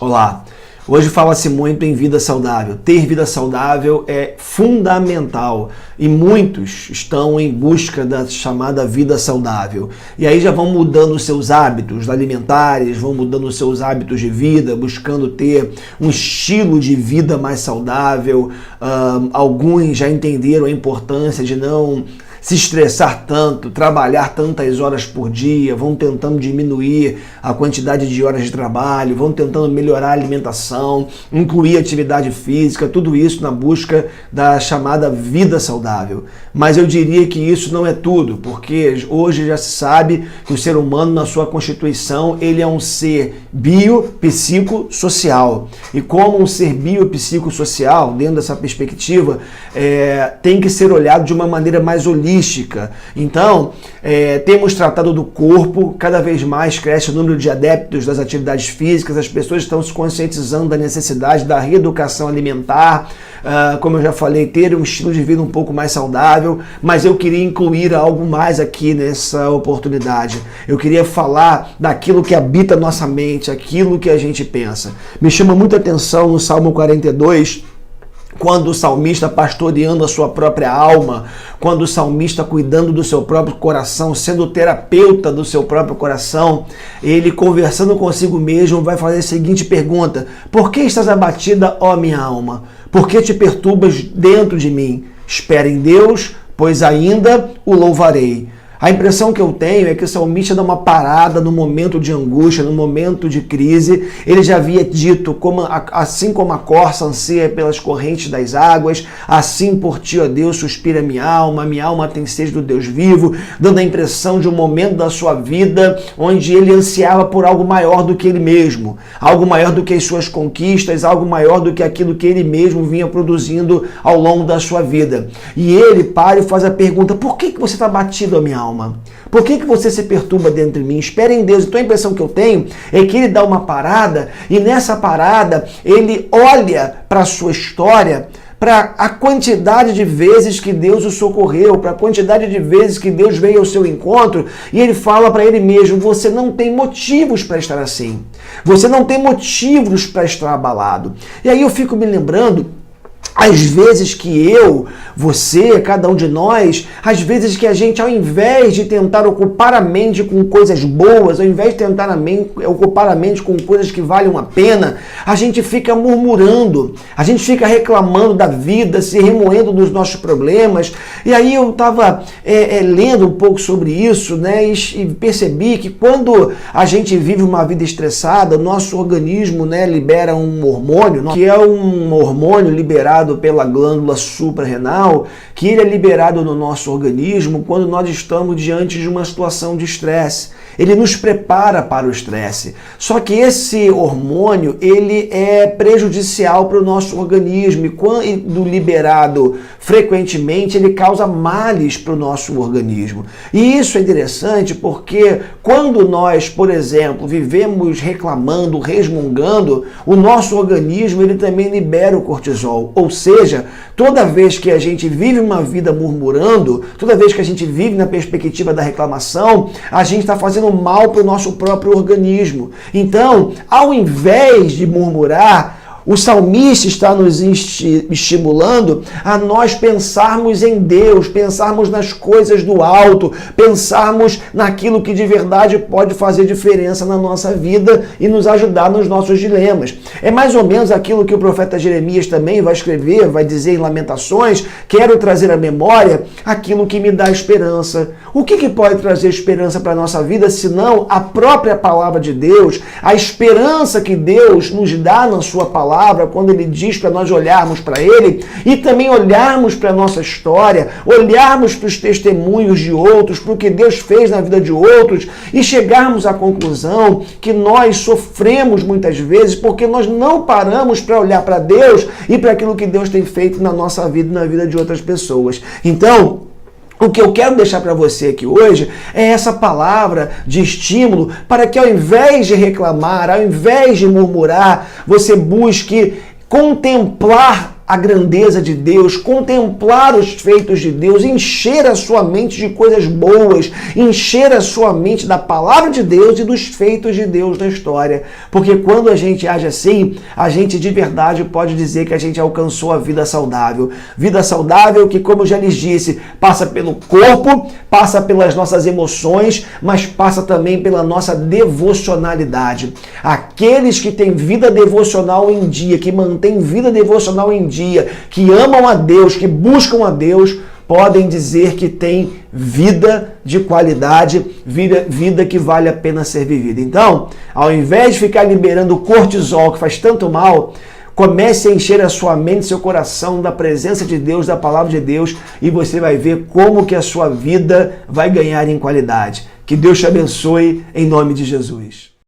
Olá, hoje fala-se muito em vida saudável. Ter vida saudável é fundamental e muitos estão em busca da chamada vida saudável. E aí já vão mudando os seus hábitos alimentares, vão mudando os seus hábitos de vida, buscando ter um estilo de vida mais saudável. Alguns já entenderam a importância de não se estressar tanto, trabalhar tantas horas por dia, vão tentando diminuir a quantidade de horas de trabalho, vão tentando melhorar a alimentação, incluir atividade física, tudo isso na busca da chamada vida saudável. Mas eu diria que isso não é tudo, porque hoje já se sabe que o ser humano, na sua constituição, ele é um ser biopsicossocial. E como um ser biopsicossocial, dentro dessa perspectiva, tem que ser olhado de uma maneira mais holística. Então, temos tratado do corpo, cada vez mais cresce o número de adeptos das atividades físicas, as pessoas estão se conscientizando da necessidade da reeducação alimentar, como eu já falei, ter um estilo de vida um pouco mais saudável, mas eu queria incluir algo mais aqui nessa oportunidade. Eu queria falar daquilo que habita a nossa mente, aquilo que a gente pensa. Me chama muita atenção no Salmo 42, quando o salmista pastoreando a sua própria alma, quando o salmista cuidando do seu próprio coração, sendo terapeuta do seu próprio coração, ele conversando consigo mesmo vai fazer a seguinte pergunta: por que estás abatida, ó minha alma? Por que te perturbas dentro de mim? Espera em Deus, pois ainda o louvarei. A impressão que eu tenho é que o salmista dá uma parada no momento de angústia, no momento de crise. Ele já havia dito, assim como a corça anseia pelas correntes das águas, assim por ti, ó Deus, suspira minha alma tem sede do Deus vivo, dando a impressão de um momento da sua vida onde ele ansiava por algo maior do que ele mesmo, algo maior do que as suas conquistas, algo maior do que aquilo que ele mesmo vinha produzindo ao longo da sua vida. E ele para e faz a pergunta: por que você está batido, a minha alma? Por que você se perturba dentro de mim? Espera em Deus. Então a impressão que eu tenho é que ele dá uma parada e nessa parada ele olha para a sua história, para a quantidade de vezes que Deus o socorreu, para a quantidade de vezes que Deus veio ao seu encontro, e ele fala para ele mesmo: você não tem motivos para estar assim. Você não tem motivos para estar abalado. E aí eu fico me lembrando às vezes que você, cada um de nós, às vezes que a gente, ao invés de tentar ocupar a mente com coisas boas, ao invés de tentar ocupar a mente com coisas que valham a pena, a gente fica murmurando, a gente fica reclamando da vida, se remoendo dos nossos problemas. E aí eu estava lendo um pouco sobre isso, né, e percebi que quando a gente vive uma vida estressada, o nosso organismo, né, libera um hormônio, que é um hormônio liberado pela glândula suprarrenal, que ele é liberado no nosso organismo quando nós estamos diante de uma situação de estresse. Ele nos prepara para o estresse. Só que esse hormônio, ele é prejudicial para o nosso organismo e quando liberado frequentemente, ele causa males para o nosso organismo. E isso é interessante porque quando nós, por exemplo, vivemos reclamando, resmungando, o nosso organismo ele também libera o cortisol. Ou seja, toda vez que a gente vive uma vida murmurando, toda vez que a gente vive na perspectiva da reclamação, a gente está fazendo mal para o nosso próprio organismo. Então, ao invés de murmurar, o salmista está nos estimulando a nós pensarmos em Deus, pensarmos nas coisas do alto, pensarmos naquilo que de verdade pode fazer diferença na nossa vida e nos ajudar nos nossos dilemas. É mais ou menos aquilo que o profeta Jeremias também vai escrever, vai dizer em Lamentações: quero trazer à memória aquilo que me dá esperança. O que pode trazer esperança para a nossa vida, senão a própria palavra de Deus, a esperança que Deus nos dá na sua palavra, quando ele diz para nós olharmos para ele e também olharmos para a nossa história, olharmos para os testemunhos de outros, para o que Deus fez na vida de outros e chegarmos à conclusão que nós sofremos muitas vezes porque nós não paramos para olhar para Deus e para aquilo que Deus tem feito na nossa vida e na vida de outras pessoas. Então, o que eu quero deixar para você aqui hoje é essa palavra de estímulo para que, ao invés de reclamar, ao invés de murmurar, você busque contemplar a grandeza de Deus, contemplar os feitos de Deus, encher a sua mente de coisas boas, encher a sua mente da palavra de Deus e dos feitos de Deus na história. Porque quando a gente age assim, a gente de verdade pode dizer que a gente alcançou a vida saudável. Vida saudável que, como eu já lhes disse, passa pelo corpo, passa pelas nossas emoções, mas passa também pela nossa devocionalidade. Aqueles que têm vida devocional em dia, que mantêm vida devocional em dia, que amam a Deus, que buscam a Deus, podem dizer que têm vida de qualidade, vida que vale a pena ser vivida. Então, ao invés de ficar liberando cortisol, que faz tanto mal, comece a encher a sua mente, seu coração da presença de Deus, da palavra de Deus, e você vai ver como que a sua vida vai ganhar em qualidade. Que Deus te abençoe em nome de Jesus.